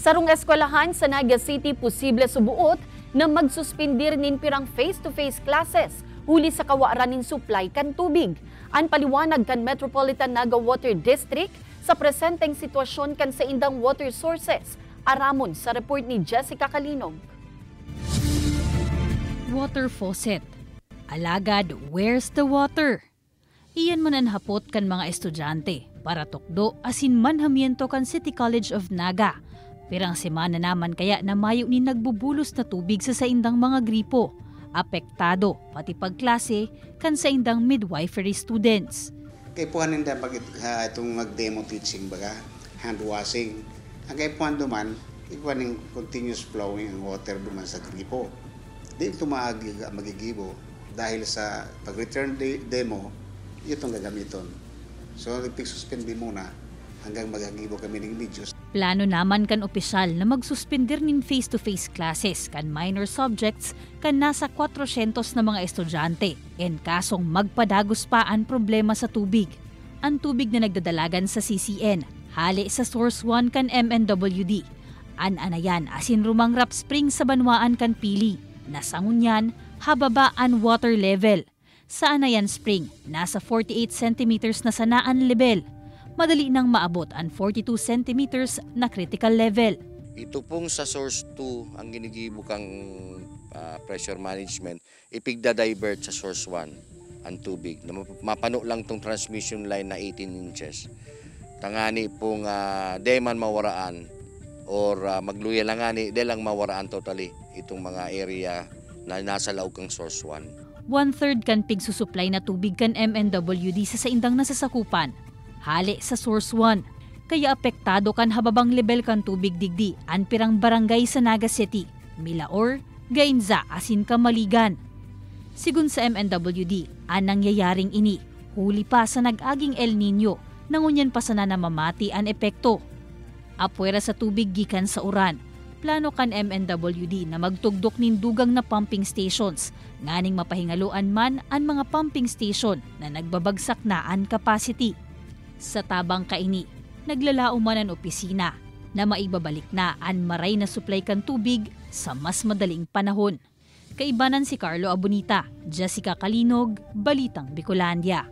Sarong eskwelahan sa Naga City posible subuot na magsuspindir nin pirang face-to-face classes huli sa kawaran nin supply kan tubig. An paliwanag kan Metropolitan Naga Water District sa presenteng sitwasyon kan sa indang water sources. Aramon sa report ni Jessica Kalinog. Water faucet. Alagad, where's the water? Iyan mananhapot kan mga estudyante para tukdo asin manhamiento kan City College of Naga. Pirang semana naman kaya na mayo ni nagbubulos na tubig sa saindang mga gripo. Apektado pati pagklase kan saindang midwifery students. Kaya po nila itong mag-demo teaching baga, hand washing. Ang kaya po duman, ikuha ng continuous flowing ang water duman sa gripo. Di ito magigibo dahil sa pag-return demo, itong gagamiton. So, ipig-suspend muna hanggang magagibo kami ng videos. Plano naman kan opisyal na magsuspender nin face-to-face classes kan minor subjects kan nasa 400 na mga estudyante en kasong magpadagos pa ang problema sa tubig. Ang tubig na nagdadalagan sa CCN, hali sa Source 1 kan MNWD. An-anayan asin rumangrap spring sa Banwaan kan Pili. Nasangunyan, hababaan water level. Sa Anayan Spring, nasa 48 centimeters na sanaan level. Madali nang maabot ang 42 centimeters na critical level. Ito pong sa source 2 ang ginigibukang pressure management, ipigda-divert sa source 1 ang tubig. Mapano lang tong transmission line na 18 inches. Tangani pong deman mawaraan or magluya lang ngani, de lang mawaraan totally itong mga area na nasa laog kang source 1. 1/3 kan pigsusupply na tubig kan MNWD sa saindang nasasakupan. Hali sa source 1, kaya apektado kan hababang level kan tubig digdi an pirang barangay sa Naga City, Milaor, Gainza, asin Kamaligan. Sigun sa MNWD, ang nangyayaring ini, huli pa sa nag-aging El Nino, nangunyan pa sana na mamati ang epekto. Apwera sa tubig gikan sa uran, plano kan MNWD na magtugdok nin dugang na pumping stations, nganing mapahingaluan man ang mga pumping station na nagbabagsak na ang capacity. Sa tabang kaini, naglalao man ang opisina na maibabalik na ang maray na supply kan tubig sa mas madaling panahon. Kaibanan si Carlo Abonita, Jessica Kalinog, Balitang Bicolandia.